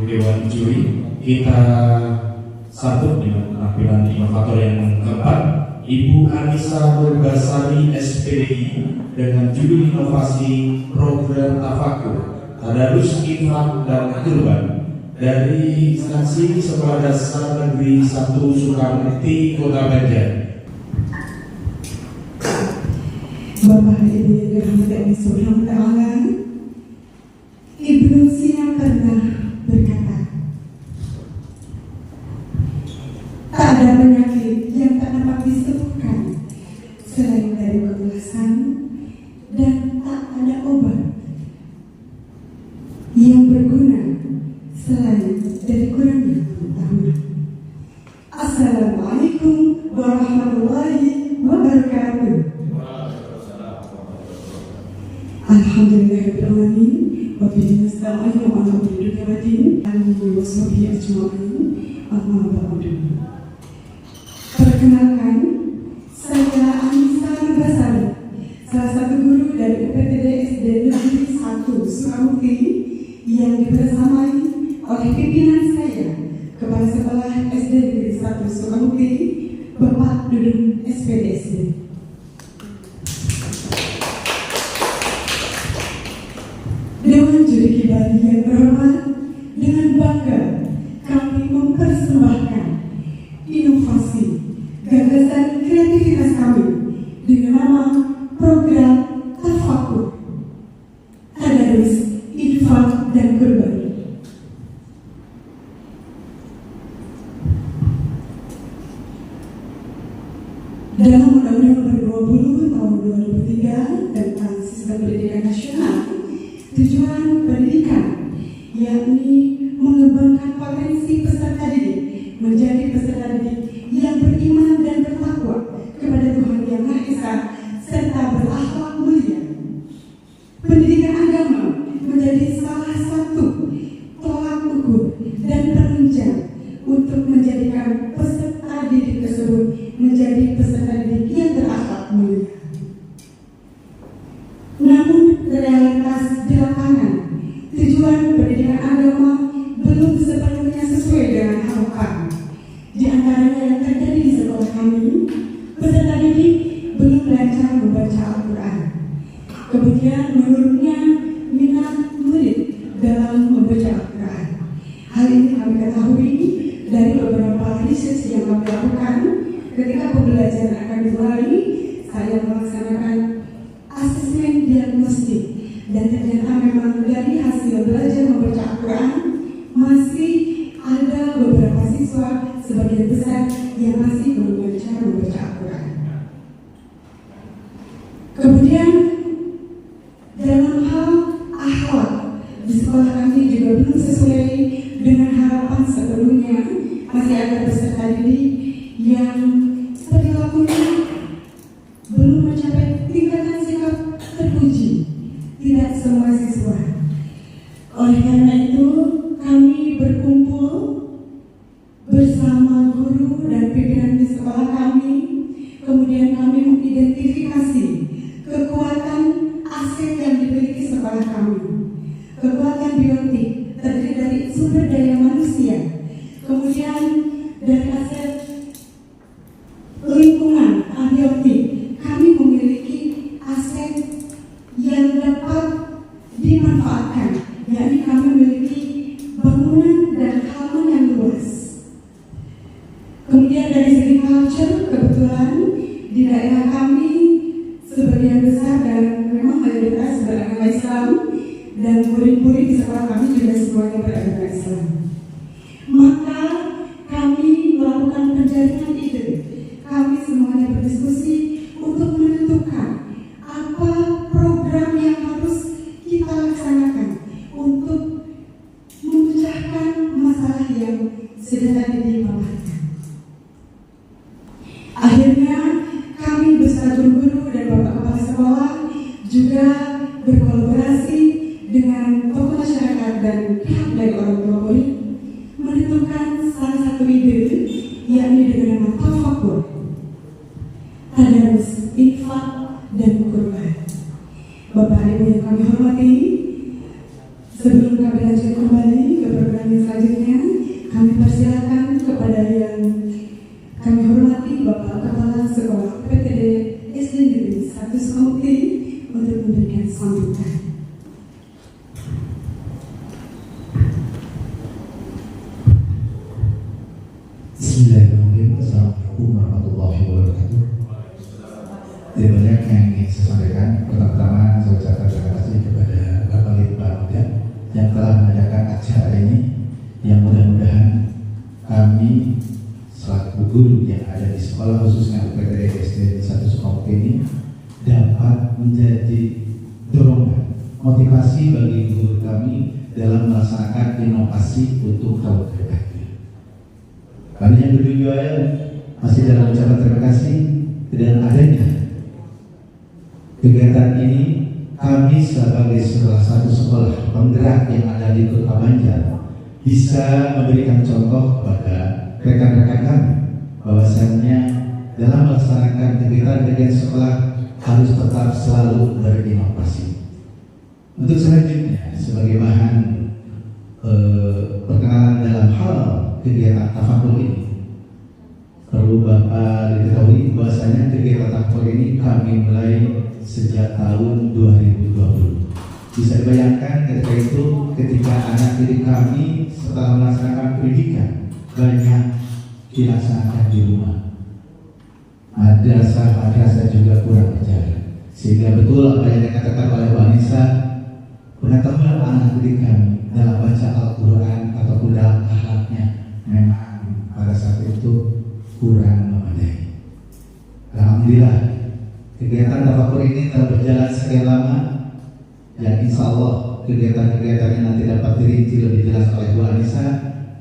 Dewan Juri. Kita sambut dengan penampilan inovator yang keempat, Ibu Anissa Nurgasari SPDI dengan judul inovasi program tafakur tadarus infak dan kurban dari instansi Sekolah Dasar Negeri 1 Sukamukti Kota Banjar. Bapak Ibu yang dirahmati Allah Subhanahu wa Ta'ala, Ibnu Sina pernah berkata, tak ada penyakit yang tak dapat disembuhkan selain dari kegelasan, dan tak ada obat yang berguna selain dari kurangnya pengetahuan. Assalamualaikum warahmatullahi wabarakatuh. Alhamdulillahirrahmanirrahim. Wabillahi nasta'in wa ala umuri dunya wa sahbihi ajma'in. Amma ba'du. Perkenalkan, saya Anissa Nurgasari, salah satu guru dari UPTD SD Negeri 1 Sukamukti yang dibersamai oleh pimpinan saya, Kepala Sekolah SD Negeri 1 Sukamukti, Bapak Dudung SPDSD. Dewan Juri Kibali yang terhormat, dengan bangga kami mempersembahkan inovasi gagasan kreativitas kami dengan nama program tafakur tadarus infak dan kurban. Dalam Undang-Undang Nomor 20 Tahun 2003 tentang Sistem Pendidikan Nasional, tujuan pendidikan yakni mengembangkan potensi peserta didik menjadi peserta didik yang beriman dan bertakwa kepada Tuhan Yang Maha Esa serta berakhlak mulia. Pendidikan agama menjadi salah satu tolak ukur dan penunjang untuk menjadikan peserta didik tersebut menjadi peserta didik yang berakhlak mulia. Namun realitas di lapangan, tujuan pendidikan agama belum sepenuhnya sesuai dengan harapan. Di antaranya yang terjadi di sekolah kami, peserta didik belum lancar membaca Al-Quran. Kemudian menurunnya minat murid dalam membaca Al-Quran. Hal ini kami ketahui dari beberapa riset yang kami lakukan. Ketika pembelajaran akan dimulai, saya melaksanakan asesmen diagnostik, dan ternyata memang dari hasil belajar membaca Al-Quran masih ada beberapa siswa sebagian besar yang masih belum lancar membaca Al-Quran. Kemudian dalam hal akhlak di sekolah kami juga belum sesuai dengan harapan sebelumnya. Masih ada peserta didik yang perilakunya belum mencapai tingkatan sikap terpuji. Tidak semua siswa. Oleh karena itu, kami berkumpul bersama guru dan pimpinan di sekolah kami. Kemudian kami mengidentifikasi kekuatan aset yang dimiliki sekolah kami. Kekuatan biotik terdiri dari sumber daya manusia, kemudian dari aset lingkungan abiotik. Kami memiliki aset yang dapat dimanfaatkan, yakni kami memiliki bangunan dan halaman yang luas. Kemudian dari segi culture, kebetulan di daerah kami sebagian besar dan memang mayoritas beragama Islam, dan murid-murid di sekolah kami juga semuanya beragama Islam. Maka kami melakukan penjaringan ide. Kami semuanya berdiskusi untuk menentukan apa program yang harus kita laksanakan untuk memecahkan masalah yang sudah tadi dibahaskan. Akhirnya kami beserta guru-guru dan bapak kepala sekolah juga berkolaborasi dengan tokoh masyarakat dan pihak dari orang tua murid menentukan salah satu ide, yakni dengan nama tafakur tadarus infak dan kurban. Bapak Ibu yang kami hormati, sebelum kami lanjut kembali ke program yang selanjutnya, Bismillahirrahmanirrahim. Assalamualaikum warahmatullahi wabarakatuh. Tidak banyak yang ingin saya sampaikan. Pertama-tama saya ucapkan terima kasih kepada Bapak Litbang Muda yang telah mengadakan acara ini, yang mudah-mudahan kami selaku guru yang ada di sekolah khususnya UPTD SD 1 Sukabumi ini dapat menjadi dorongan motivasi bagi guru kami dalam melaksanakan inovasi untuk tahun ke depan. Kami yang kedua masih dalam ucapan terima kasih dengan adanya kegiatan ini. Kami sebagai salah satu sekolah penggerak yang ada di Kota Banjar bisa memberikan contoh kepada rekan-rekan kami bahwasannya dalam melaksanakan kegiatan sekolah harus tetap selalu berinovasi. Untuk selanjutnya sebagai bahan perkenalan dalam hal kegiatan tafakur ini, perlu Bapak diketahui bahwasanya kegiatan tafakur ini kami mulai sejak tahun 2020. Bisa dibayangkan ketika anak didik kami setelah melaksanakan pendidikan banyak dilaksanakan di rumah. Madrasah juga kurang berjalan, sehingga betul apa yang dikatakan oleh Pak Nisa, pengetahuan anak didik kami dalam baca Al-Quran ataupun dalam akhlaknya memang pada saat itu kurang memadai. Alhamdulillah kegiatan tafakur ini telah berjalan sekian lama, dan insya Allah kegiatan-kegiatannya nanti dapat dirinci lebih jelas oleh Bu Anissa.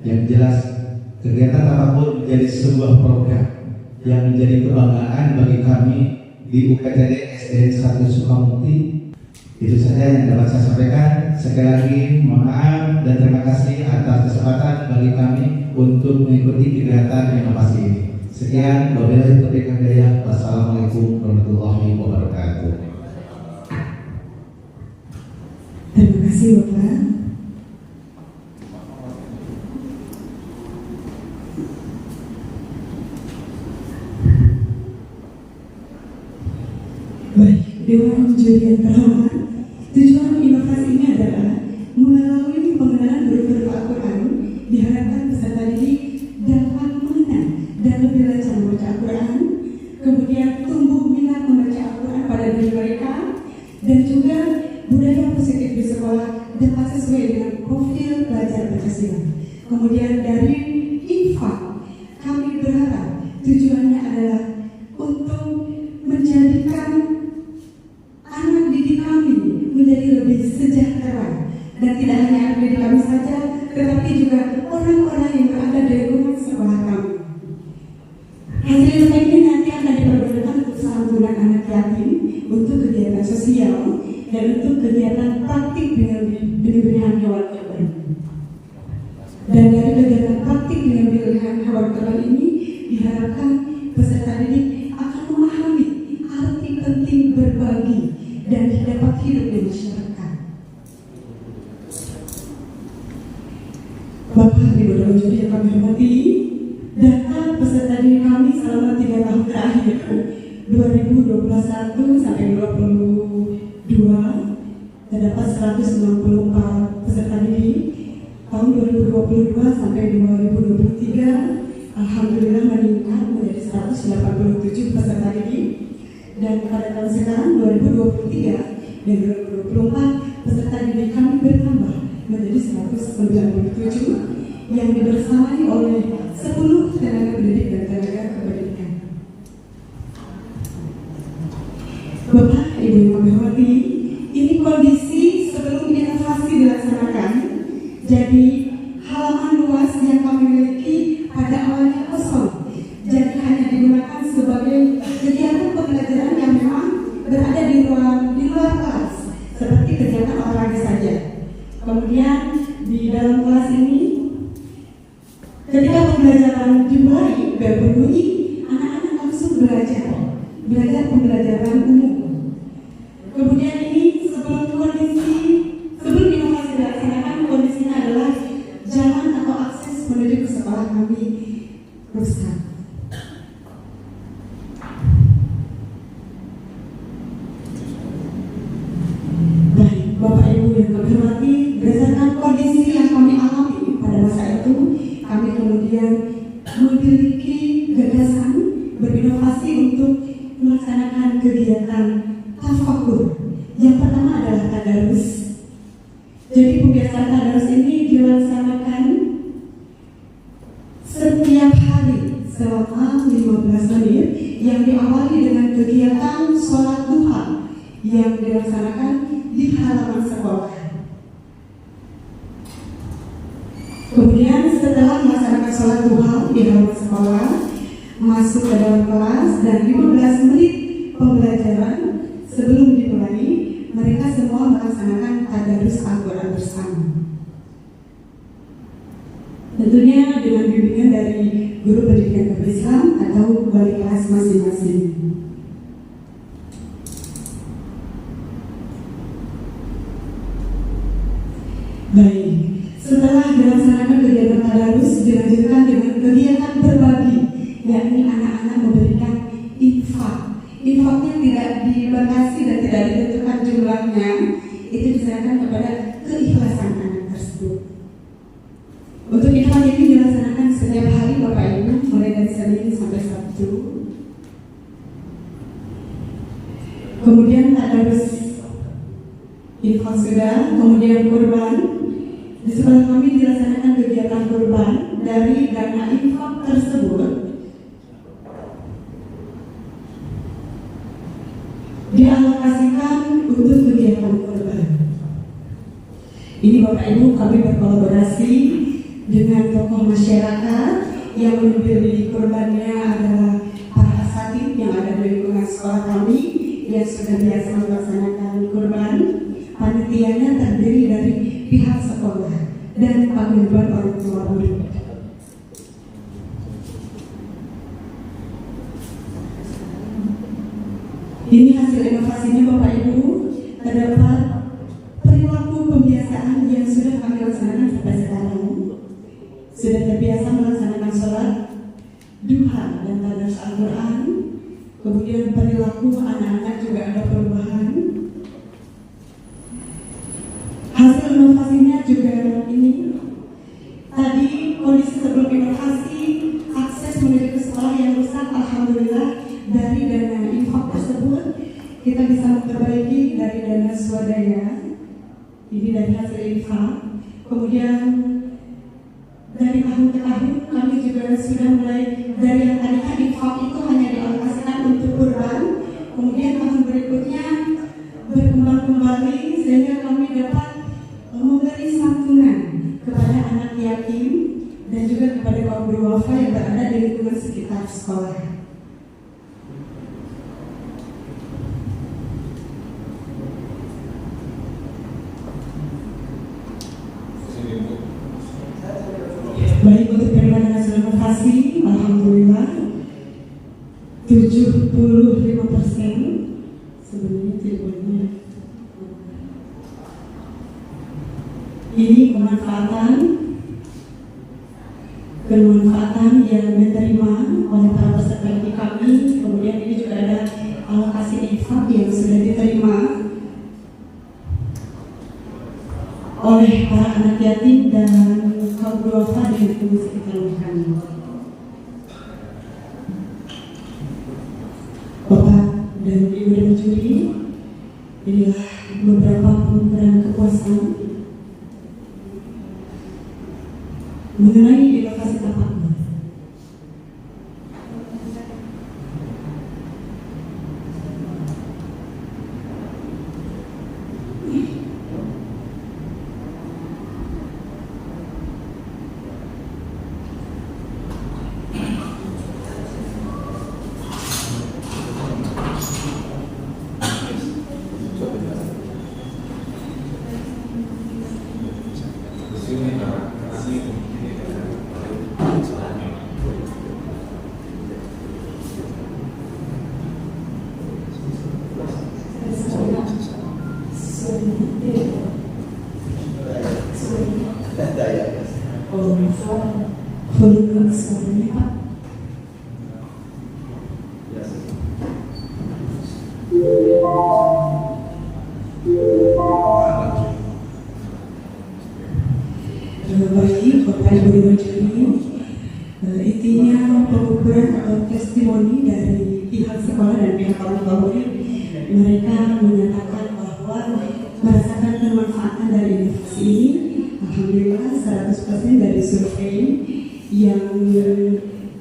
Yang jelas kegiatan tafakur menjadi sebuah program yang menjadi kebanggaan bagi kami di UPTD SD 1 Sukabumi. Itu saja yang dapat saya sampaikan. Sekali lagi mohon maaf dan terima kasih atas kesempatan bagi kami untuk mengikuti kegiatan inovasi ini. Sekian, wabillahi taufiq wal hidayah. Wassalamualaikum warahmatullahi wabarakatuh. Terima kasih Bapak. Baik, Dewan Juri yang terhormat, tujuan inovasi ini adalah melalui pengenalan guru-guru Al-Quran diharapkan peserta didik dapat mengenal dan lebih lancar membaca Al-Quran, kemudian tumbuh minat membaca Al-Quran pada diri mereka, dan juga budaya positif di sekolah dapat sesuai dengan profil belajar Pancasila. Kemudian dari infak, kami berharap tujuannya adalah untuk menjadikan anak didik kami menjadi lebih sejahtera, dan tidak hanya anak didik kami saja, tetapi juga orang-orang yang berada di lingkungan sekolah kami. Hasil ini nanti akan dipergunakan untuk santunan anak yatim, untuk kegiatan sosial, dan untuk kegiatan praktik dengan pemberian hewan kurban. Dan dari kegiatan praktik dengan pemberian hewan kurban ini diharapkan peserta didik akan memahami arti penting berbagi dan dapat hidup di masyarakat. Bapak Ibu Dewan Juri yang kami hormati, data peserta didik kami selama 3 tahun terakhir 2021 sampai 2022 terdapat 164 peserta didik. Tahun 2022 sampai 2023 alhamdulillah meningkat menjadi 187 peserta didik, dan pada tahun sekarang 2023 dan 2024 peserta didik kami bertambah menjadi 197 yang dibersamai oleh 10 tenaga pendidik dan tenaga kependidikan. Bapak Ibu yang kami hormati, ini kondisi sebelum inovasi dilaksanakan. Jadi halaman luas yang kami miliki pada awalnya kosong, jadi hanya digunakan sebagai kegiatan pembelajaran yang memang berada di luar kelas, seperti kegiatan olahraga saja. Kemudian di dalam kelas ini, ketika pembelajaran dimulai berbunyi, anak-anak langsung belajar pembelajaran umum. Kemudian ini sebelum inovasi dilaksanakan, kondisinya adalah jalan atau akses menuju ke sekolah kami rusak. Baik, Bapak Ibu yang kami hormati, berdasarkan kondisi yang kami alami pada masa itu, kami kemudian memilih kegiatan sholat duha yang dilaksanakan di halaman sekolah. Kemudian setelah melaksanakan sholat duha di halaman sekolah, masuk ke dalam kelas dan 15 menit pembelajaran sebelum dimulai, mereka semua melaksanakan tadarus Al-Quran bersama. Tentunya dengan bimbingan dari guru pendidikan agama Islam atau wali kelas masing-masing. Baik, setelah dilaksanakan kegiatan tadarus, dilanjutkan dengan kegiatan berbagi, yakni anak-anak memberikan infak. Infaknya tidak dibatasi dan tidak ditentukan jumlahnya, itu diserahkan kepada keikhlasan anak tersebut. Untuk infak ini dilaksanakan setiap hari Bapak Ibu, mulai dari Senin sampai Sabtu. Kemudian tadarus infak sudah, kemudian kurban. Di sebelah kami dilaksanakan kegiatan kurban. Dari dana infak tersebut dialokasikan untuk kegiatan kurban. Ini Bapak Ibu, kami berkolaborasi dengan tokoh masyarakat yang memberi kurbannya adalah para asatid yang ada di lingkungan sekolah kami yang sudah biasa melaksanakan kurban. Panitianya terdiri dari pihak sekolah dan paguyuban orang tua murid. Ini hasil inovasinya Bapak Ibu, terdapat perilaku pembiasaan yang sudah kami laksanakan sampai sekarang. Sudah terbiasa melaksanakan sholat duha dan tadarus Al-Quran. Kemudian perilaku anak-anak juga ada perubahan. Hasil inovasinya juga ini. Tadi kondisi sebelum inovasi, akses menuju ke sekolah yang rusak, alhamdulillah dari dana infak tersebut kita bisa memperbaiki dari dana swadaya. Ini dari hasil infak. Kemudian dari tahun ke tahun kami juga sudah mulai dari yang tadinya infak itu hanya dialokasikan untuk kurban, kemudian tahun berikutnya berkembang kembali sehingga kami dapat memberi santunan kepada anak yatim dan juga kepada kaum duafa yang berada di lingkungan sekitar sekolah. Baik, untuk penerima hasil inovasi, alhamdulillah 75% sebenarnya tidak banyak. Ini kemanfaatan yang diterima oleh para peserta didik kami. Kemudian ini juga ada alokasi infak yang sudah diterima oleh para anak yatim dan kaum duafa di lingkungan sekitar kami. Bapak dan Ibu dan juri, inilah beberapa pemberian kepuasan mengenai inovasi tapak. Volume suaranya Pak. Baik, Bapak Ibu dan juri, intinya pengukuran atau testimoni dari pihak sekolah dan pihak orang tua murid, mereka menyatakan bahwa merasakan kemanfaatan dari inovasi ini. Alhamdulillah 100% dari survei yang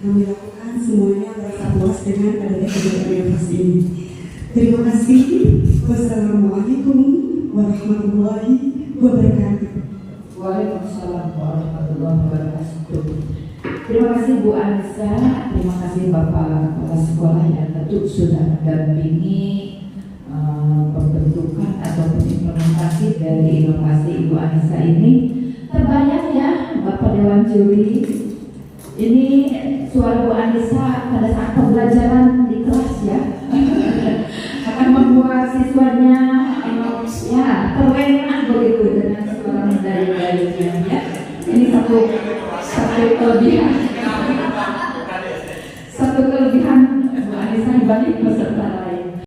kami lakukan semuanya merasa puas dengan adanya kegiatan inovasi ini. Terima kasih. Wassalamualaikum warahmatullahi wabarakatuh. Waalaikumsalam warahmatullahi wabarakatuh. Terima kasih Bu Anissa, terima kasih Bapak Kepala Sekolah yang tentu sudah mendampingi pembentukan atau implementasi dari inovasi Ibu Anissa ini. Terbayang ya Bapak Dewan Juri, ini suara Bu Anissa pada saat pembelajaran di kelas ya akan membuat siswanya ya terlena begitu dengan suara mendayu-dayunya ya. Ini satu kelebihan Bu Anissa dibanding peserta lain.